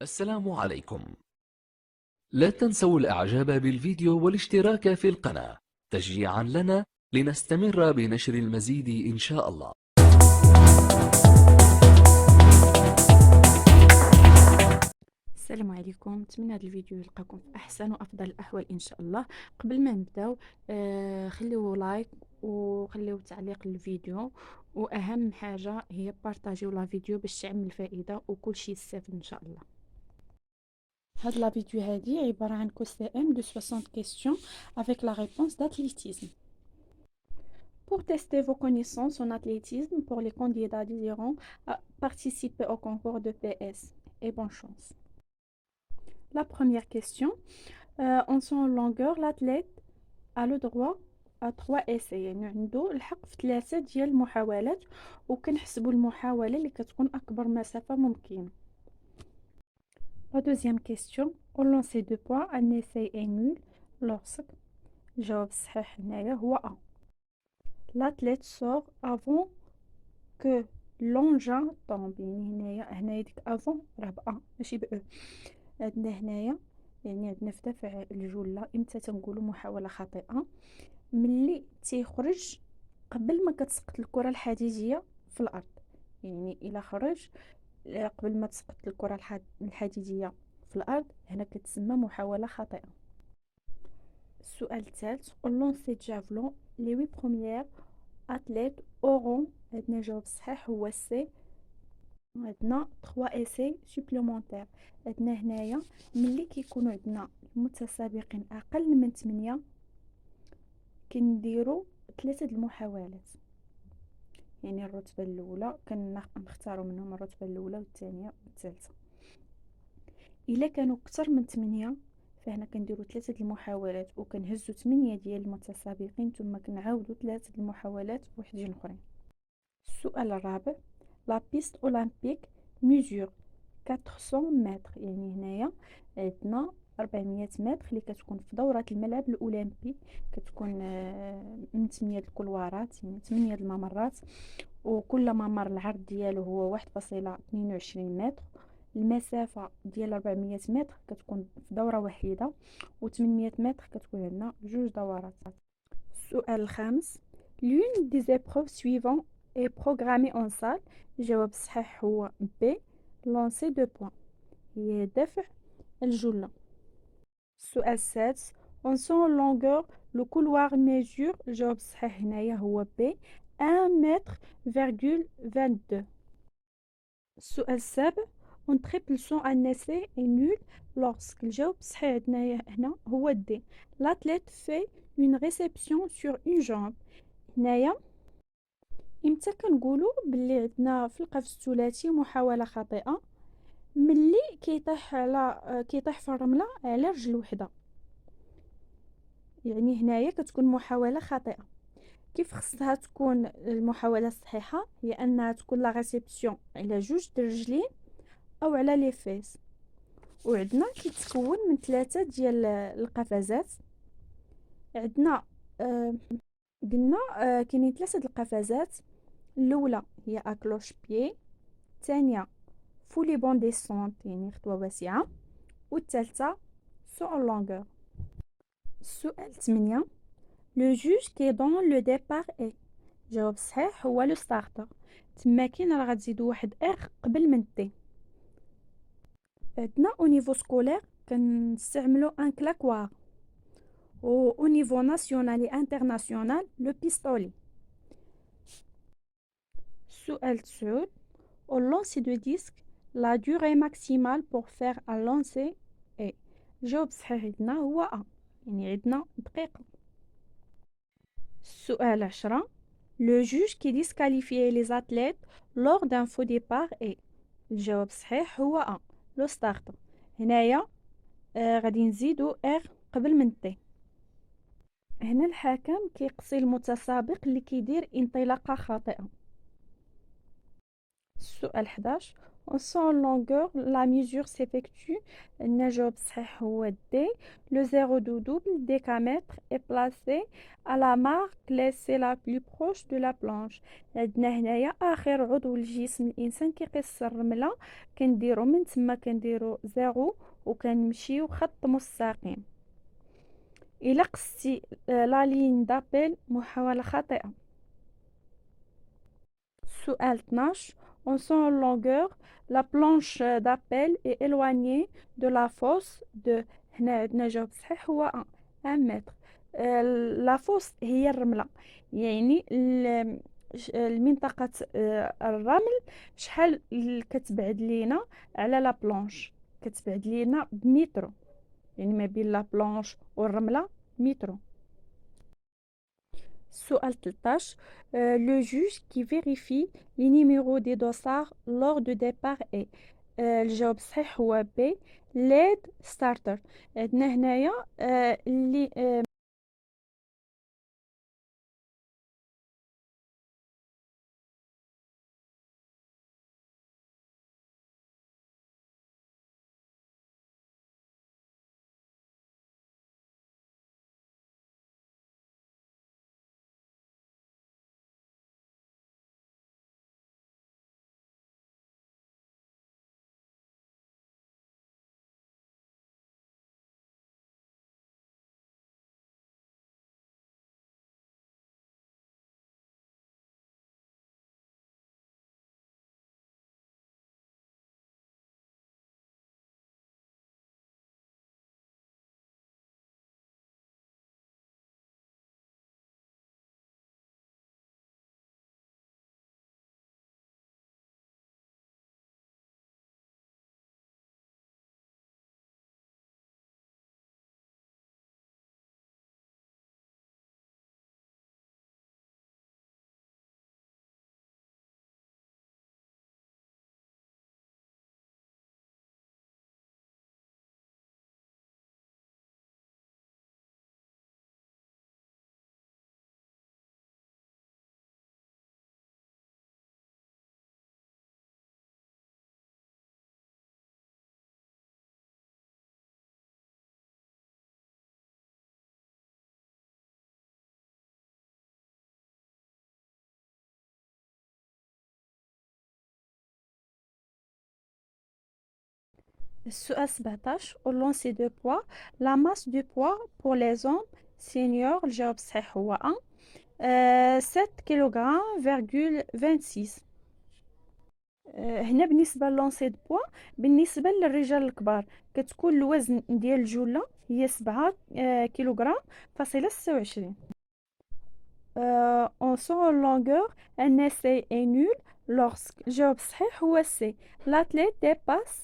السلام عليكم. لا تنسوا الإعجاب بالفيديو والاشتراك في القناة تشجيعا لنا لنستمر بنشر المزيد إن شاء الله. السلام عليكم. نتمنى هذا الفيديو يلقاكم في احسن وافضل الاحوال ان شاء الله. قبل ما نبداو خليو لايك وخليو تعليق للفيديو، واهم حاجه هي بارطاجيو لا فيديو باش تعمل فائده وكل شيء يستافد ان شاء الله. هاد لا فيديو هادي عباره عن QCM de 60 questions avec la réponse d'athlétisme. Pour tester vos connaissances en athlétisme pour les candidats désirant participer au concours de PS, et bonne chance. La première question. En son longueur l'athlète a le droit à 3 essais، يعني عنده الحق في 3 ديال المحاولات، وكنحسبوا المحاولة اللي كتكون أكبر مسافة ممكنة. La deuxième question. Au lancer de points un essai est nul lorsque. الجواب الصحيح هنايا هو A. L'athlète sort avant que l'engin tombe، يعني هنايا ديك avant راه ب A ماشي ب E. عندنا هنايا يعني عندنا في دفع الجلة امتى تنقولوا محاولة خاطئة؟ ملي تيخرج قبل ما كتسقط الكرة الحديدية في الأرض، يعني إلا خرج قبل ما تسقط الكرة الحديدية في الأرض هنا كتسمى محاولة خاطئة. السؤال الثالث. au lancer de javelot les 8 premières athlètes auront، عندنا جواب صحيح هو سي. عندنا 3 essais supplémentaires. عندنا هنايا ملي كيكونوا عندنا المتسابقين أقل من 8 كنديرو 3 المحاولات، يعني الرتبة الأولى كنختاروا منهم الرتبة الأولى والثانية والثالثة. إلا كانوا أكثر من 8 فهنا كنديروا 3 المحاولات وكنهزوا 8 ديال المتسابقين، ثم كنعاودوا 3 المحاولات بوحدين أخرين. السؤال الرابع. لا بيست أولمبيك ميزور 400 متر، يعني هنايا عندنا 400 متر اللي كتكون في دورة الملعب الأولمبي، كتكون من 8 الكلوارات، يعني 8 الممرات، وكل ممر العرض ديالو هو 1.22 متر. المسافة ديال 400 متر كتكون في دورة وحيدة، و 800 متر كتكون عندنا 2 دورات. السؤال الخامس. l'une des épreuves suivantes est programmée en salle. الجواب الصحيح هو B. lancer de points، هي دفع الجلة. السؤال السادس. en son longueur le couloir mesure، الجواب الصحيح هنايا هو B. 1,22 متر. السؤال السابع. on triple son un essai est nul lorsque، الجواب الصحيح عندنا هنا هو D. l'athlète fait une réception sur une jambe. هنايا امتى كنقولوا باللي عندنا في القفز الثلاثي محاولة خاطئة؟ ملي كيطيح في الرملة على رجل وحدة، يعني هنايا كتكون محاولة خاطئة. كيف خصها تكون المحاولة الصحيحة؟ هي أنها تكون لا ريسبسيون على 2 الرجلين أو على لي فيس، وعندنا كيتكون من 3 ديال القفزات. عندنا قلنا كاينين 3 القفزات. الأولى هي أكلوش بيي، الثانية فولي بون ديسونت يعني خطوة واسعة، والثالثة سو اون لونغور. السؤال 8. لو جوج كي دون لو ديبار اي، الجواب الصحيح هو لو ستارتر، تما كاين راه غتزيدو واحد ار قبل من دي. عندنا او نيفو سكولير كنستعملو ان كلاكوار، و او نيفو ناسيونال اي انترناسيونال لو بيستولي. السؤال 9. au lancer de disque la durée maximale pour faire un lancer est، الجواب الصحيح عندنا هو A، يعني عندنا دقيقة. السؤال 10. le juge qui disqualifie les athlètes lors d'un faux départ est، الجواب الصحيح هو A لو ستارت. هنايا غادي نزيدو R قبل من T. هنا الحكم كيقصي المتسابق اللي كيدير انطلاقة خاطئة. السؤال 11 en son longueur la mesure s'effectue الجواب الصحيح هو D. Le zéro du double décamètre est placé à la marque laissée la plus proche de la planche. عندنا هنايا آخر عضو الجسم الإنسان كيقيس الرملة كنديرو من تما كنديرو زيرو وكنمشيو خط مستقيم. إلا قستي لا لين دابيل محاولة خاطئة. سؤال 12 en son longueur la planche d'appel est éloignée de la fosse de هنا عندنا جواب صحيح هو 1 متر. لا فوس هي الرملة يعني المنطقة الرمل شحال كتبعد لينا على لا بلانش كتبعد لينا بمترو يعني ما بين لا بلانش والرملة مترو. سؤال 13 le juge qui vérifie les numéros des dossards lors du départ est الجواب الصحيح هو B lead starter. عندنا هنايا اللي السؤال 17 au lancer de poids la masse du poids pour les hommes seniors الجواب الصحيح هو 1 7 كيلوغرام فيرغول 26. هنا بالنسبة لونسي دو بوا بالنسبة للرجال الكبار كتكون الوزن ديال الجلة هي 7 كيلوغرام فاصلة 26. en son longueur un essai est nul lorsque الجواب الصحيح هو C l'athlète dépasse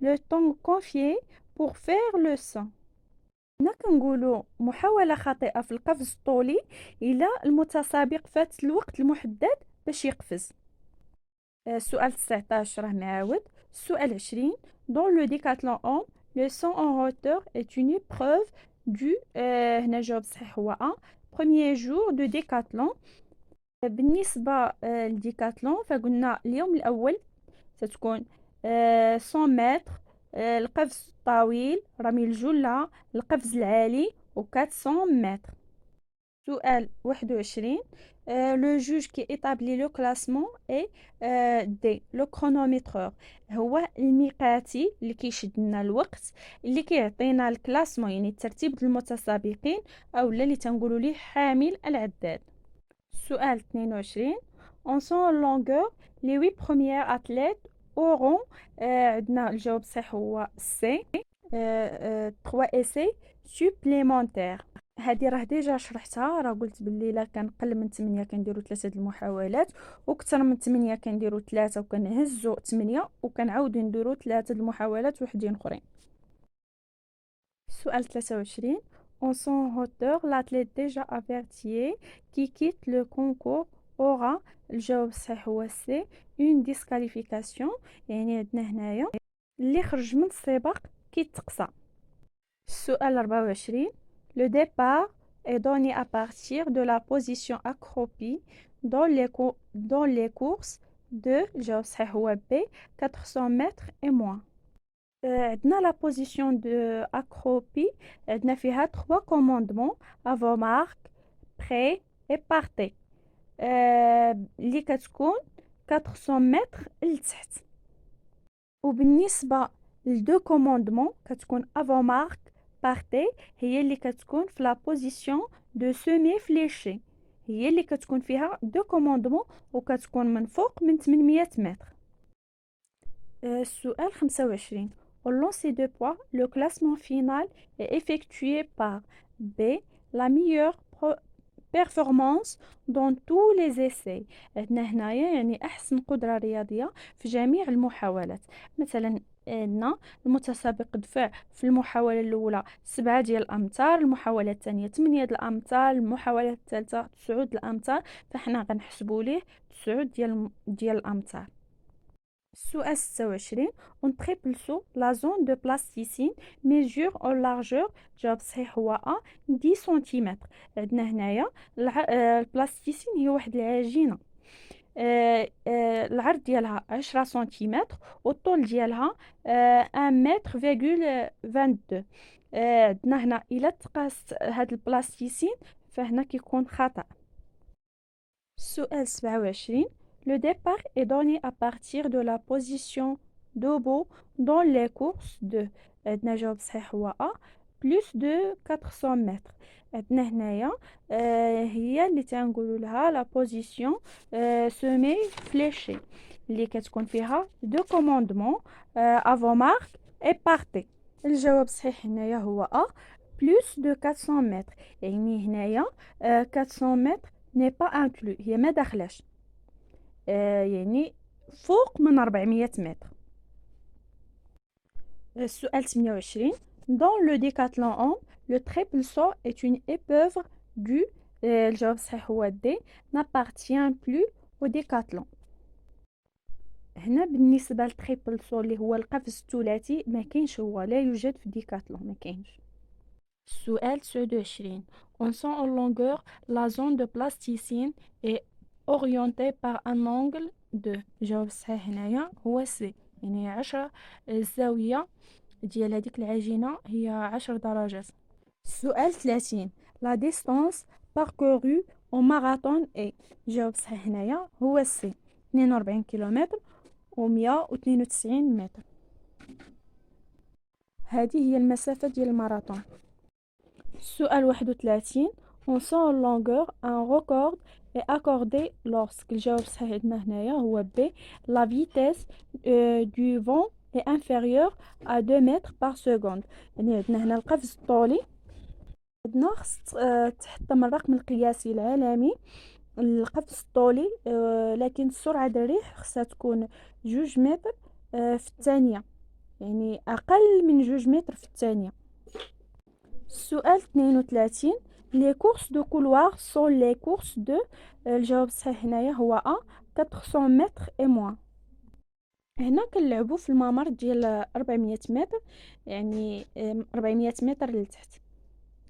le temps confié pour faire le 100. هنا كنقولوا محاولة خاطئة في القفز الطولي إلى المتسابق فات الوقت المحدد باش يقفز. السؤال 19 راه معاود. السؤال 20 dans le décathlon homme le saut en hauteur est une épreuve du هنا جواب صحيح هو 1 premier jour de décathlon. بالنسبة للديكاتلون فقلنا اليوم الأول ستكون 100 متر القفز الطويل رمي الجلة القفز العالي و 400 متر. سؤال 21 le juge qui établit le classement est D le chronométreur هو الميقاتي اللي كيشد لنا الوقت اللي كيعطينا الكلاسمون يعني ترتيب المتسابقين او اللي تنقولوا ليه حامل العداد. سؤال 22 en son longueur les 8 premiers athlètes auront عندنا الجواب صحيح هو C 3 essais supplémentaires. هذه راه ديجا شرحتها راه قلت باللي لا كان قل من 8 كنديروا 3 د المحاولات وكثر من 8 كنديروا 3 وكنهزوا 8 وكنعاودوا نديروا 3 د المحاولات وحدين اخرين. سؤال 23 en son hauteur l'athlète déjà averti qui quitte le concours aura الجواب الصحيح هو C une disqualification يعني عندنا هنايا اللي خرج من السباق كيتقصى. السؤال 24 le départ est donné à partir de la position accroupie dans les courses 2 الجواب الصحيح هو B 400 متر et moins. عندنا لا بوزيسيون دو accroupi عندنا فيها 3 commandements avant marque prêt et partez اللي كتكون 400 متر لتحت. وبالنسبة لدو كوموندمون كتكون avant marque partez هي اللي كتكون في لا بوزيسيون دو سومي فليشي، هي اللي كتكون فيها دو كوموندمون وكتكون من فوق من 800 متر. السؤال 25 Au lancer de poids, le classement final est effectué par B. La meilleure performance dans tous les essais. عندنا هنايا يعني أحسن قدرة رياضية في جميع المحاولات. مثلا عندنا المتسابق دفع في المحاولة الأولى 7 ديال الأمتار، المحاولة الثانية 8 ديال الأمتار، المحاولة الثالثة 9 ديال الأمتار، فحنا غنحسبوا ليه 9 ديال الأمتار. السؤال 26 On triple saut, la zone de plasticine mesure en largeur جواب صحيح هو A 10 سنتيمتر. عندنا هنايا البلاستيسين هي واحد العجينة العرض ديالها 10 سنتيمتر والطول ديالها 1 متر فيغول 22. عندنا هنا إلا تقاس هاد البلاستيسين فهنا كيكون خطأ. السؤال 27 Le départ est donné à partir de la position debout dans les courses de عندنا جواب صحيح هو A plus de 400 متر. عندنا هنايا هي اللي تنقولوا لها لا بوزيسيون سومي فليشي اللي كتكون فيها دو كوموندمون افون مارك اي بارتي. الجواب الصحيح هنايا هو A plus de 400 متر، يعني هنايا 400 متر ني با انكلو هي ما داخلاش، يعني فوق من 400 متر. السؤال 28 Dans le décathlon homme, le triple saut est une épreuve du الجواب الصحيح هو D n'appartient plus au décathlon. هنا بالنسبة للتريبل سو اللي هو القفز الثلاثي ما كاينش، هو لا يوجد في ديكاتhlon ما كاينش. السؤال 29 On sent en longueur la zone de plasticine est orientée par un angle de الجواب الصحيح هنايا هو C، يعني 10 الزاوية ديال هذيك العجينة هي 10 درجات. السؤال 30 La distance parcourue au marathon est الجواب الصحيح هنايا هو C 42 كيلومتر و192 متر. هذه هي المسافة ديال الماراثون. السؤال 31 On sent en longueur un record est accordé lorsque الجواب الصحيح عندنا هنايا هو B La vitesse du vent est inférieure à 2 mètres par seconde. يعني عندنا هنا القفز الطولي عندنا خص تحطم الرقم القياسي العالمي القفز الطولي لكن سرعة الريح خصها تكون 2 متر في الثانية، يعني أقل من 2 متر في الثانية. السؤال 32 Les courses de couloir sont les courses de الجواب الصحيح هنايا هو A 400 متر et moins. هنا كنلعبوا في الممر ديال 400 متر، يعني 400 متر لتحت.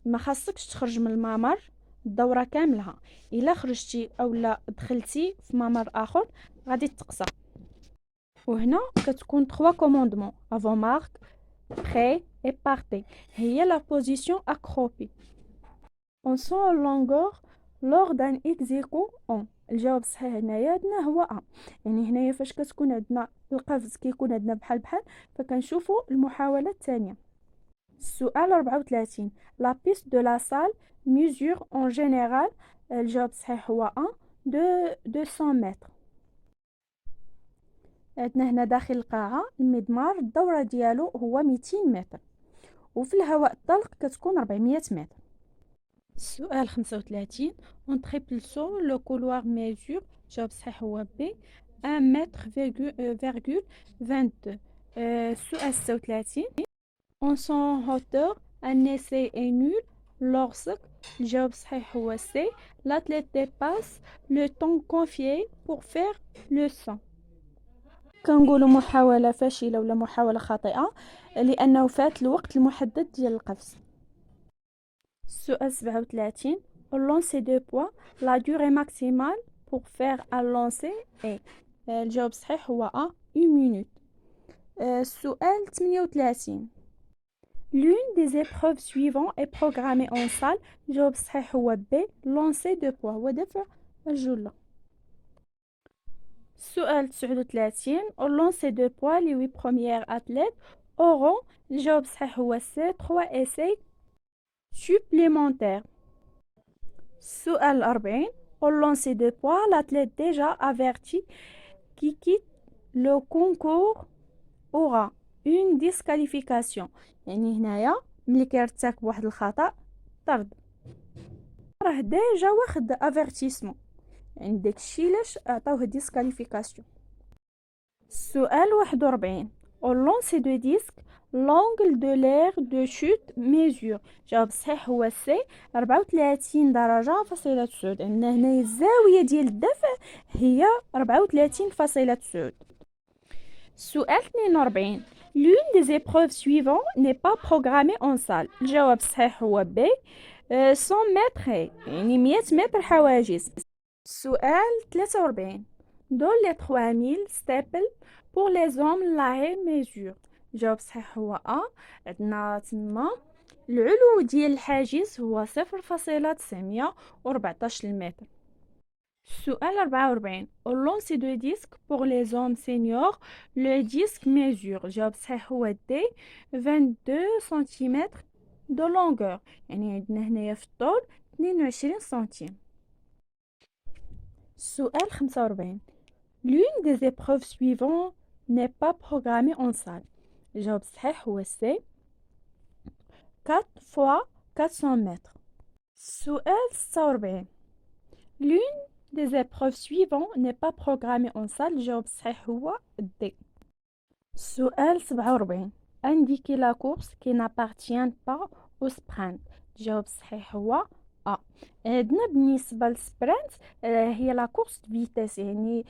ما خاصكش تخرج من الممر الدورة كاملها، إلا خرجتي أو لا دخلتي في ممر آخر غادي تقصى. وهنا كتكون 3 كوموندمون avant marque prêt et partez هي la position accroupie. On sent en longueur lors d'un ex aequo en الجواب الصحيح هنايا عندنا هو A، يعني هنايا فاش كتكون عندنا القفز كيكون عندنا بحال فكنشوفوا المحاولة الثانية. السؤال 34 La piste de la salle mesure en général الجواب الصحيح هو A de 200 متر. عندنا هنا داخل القاعة المضمار الدورة ديالو هو 200 متر، وفي الهواء الطلق كتكون 400 متر. السؤال 35 On triple saut le couloir mesure الجواب الصحيح هو B 1 متر فيرغول 22. السؤال 36 On son hauteur un essai est nul lorsque الجواب الصحيح هو C l'athlète dépasse le temps confié pour faire le saut. كنقولوا محاولة فاشلة ولا محاولة خاطئة لأنه فات الوقت المحدد ديال القفز. السؤال 37 Au lancer de poids, la durée maximale pour faire un lancer est الجواب الصحيح هو A 1 minute. السؤال 38. L'une des épreuves suivantes est programmée en salle. الجواب الصحيح هو B lancer de poids ودفع الجلة. السؤال 39. Au lancer de poids les 8 premières athlètes auront. الجواب الصحيح هو C 3 essais supplémentaires. السؤال 40. Au lancer de poids l'athlète déjà averti qui quitte le concours aura une disqualification. يعني هنايا ملي كيرتكب واحد الخطأ طرد راه ديجا واخد افيرتيسمون، يعني داكشي علاش عطاوه ديسكاليفيكاسيون. السؤال 41. au lancer de disque l'angle de l'air de chute mesure. جواب صحيح هو سي 34 درجة فاصلة 9. عندنا هنا الزاوية ديال الدفع هي 34.9. السؤال 42. L'une des épreuves suivantes n'est pas programmée en salle. الجواب الصحيح هو B 100 متر يعني 100 متر حواجز. السؤال 43. Dans les 3000 staples pour les hommes la haie mesure. الجواب الصحيح هو A. عندنا تما العلو ديال الحاجز هو 0.914 متر. السؤال 44. Au lancer de disque pour les hommes seniors le disque mesure. الجواب الصحيح هو D 22 cm de longueur، يعني عندنا هنايا في الطول 22 سنتيم. السؤال 45. L'une des épreuves suivantes n'est pas programmée en salle. الجواب الصحيح هو C 4 fois 400 متر. السؤال 46. L'une des épreuves suivantes n'est pas programmée en salle. الجواب الصحيح هو D. السؤال 47. Indiquez la course qui n'appartient pas au sprint. الجواب الصحيح هو A. عندنا بالنسبة للسبرنت هي لا كورس فيتاس، يعني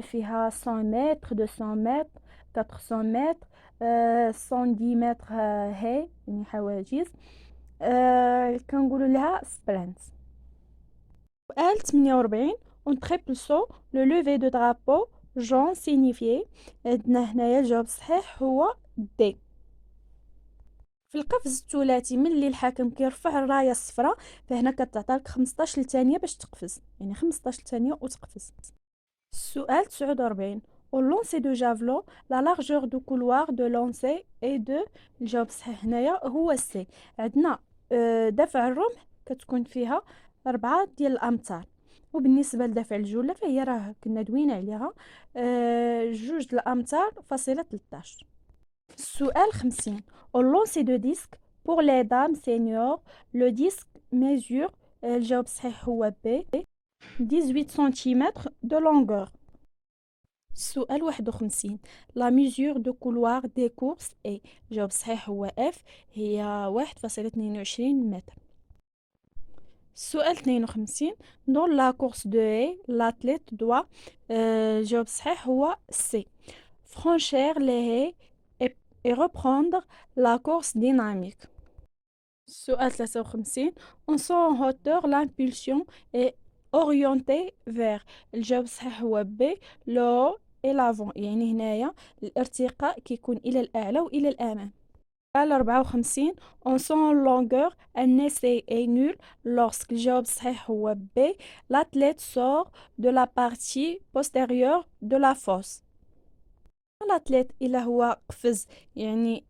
فيها 100 متر 200 متر 400 متر 110 متر هاي يعني حواجز كنقولوا لها سبرنت. سؤال 48. On triple saut le lever de drapeau jaune signifié. عندنا هنايا الجواب الصحيح هو D. في القفز الثلاثي ملي الحاكم كيرفع الرايه الصفراء فهنا كتعطيك 15 ثانيه باش تقفز، يعني 15 ثانيه وتقفز. السؤال 49. au lancer de javelot la largeur du couloir de lancer est de. الجواب الصحيح هنايا هو C. عندنا دفع الرمح كتكون فيها 4 ديال الامتار، وبالنسبه لدفع الجله فهي راه كنا دوينا عليها 2 الامتار فاصله 13. السؤال 50. au lancer de disque pour les dames seniors le disque mesure. الجواب الصحيح هو B 18 cm de longueur. السؤال 51. la mesure de couloir des courses est. الجواب الصحيح هو F هي 1.22 متر. السؤال 52. dans la course de haie l'athlète doit. الجواب الصحيح هو C franchir les haies et reprendre la course dynamique. السؤال 53. en son hauteur l'impulsion est orientée vers. الجواب الصحيح هو B le haut et l'avant، يعني هنايا الارتقاء كيكون إلى الأعلى وإلى الأمام. السؤال 54. en son longueur un essai est nul lorsque. الجواب الصحيح هو B l'athlète sort de la partie postérieure de la fosse. الاتليت إلا هو قفز يعني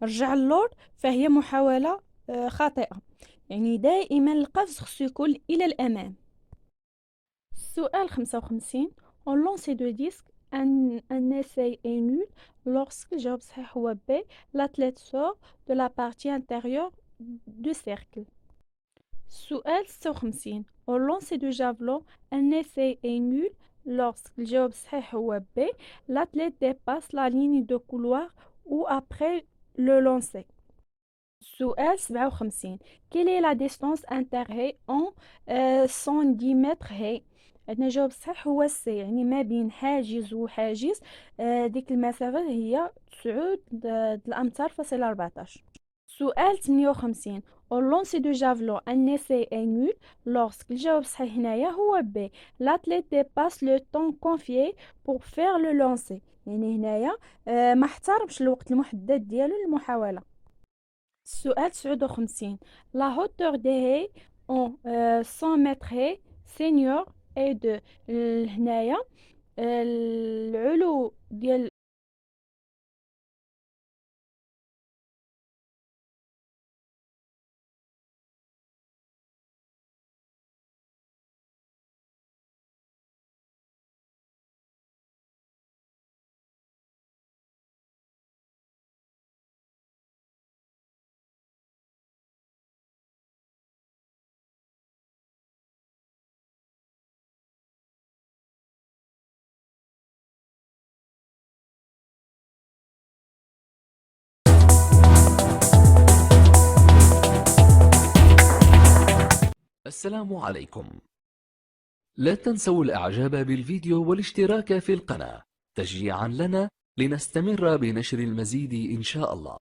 رجع اللور فهي محاولة خاطئة، يعني دائما القفز خصو يكون إلى الأمام. السؤال 55. on lancer de disque un essai est nul lorsque. الجواب صحيح هو B l'athlète sort de la partie intérieure du cercle. السؤال 56. on lancer de javelot un essai est nul lorsque. الجواب صحيح هو B l'athlète dépasse la ligne de couloir ou après le lancer. السؤال 57. quelle est la distance interhaie en 110 متر هاي. عندنا الجواب الصحيح هو C، يعني ما بين حاجز وحاجز ديك المسافة هي 9 الأمتار فاصلة 14. سؤال 58. Au lancer de javelot, un essai est nul lorsque الجواب الصحيح هنايا هو B. L'athlète dépasse le temps confié pour faire le lancer. يعني هنايا ما احترمش الوقت المحدد ديالو للمحاولة. السؤال 59. La hauteur des haies en 100 mètres haies senior est de هنايا العلو ديال السلام عليكم. لا تنسوا الإعجاب بالفيديو والاشتراك في القناة تشجيعا لنا لنستمر بنشر المزيد إن شاء الله.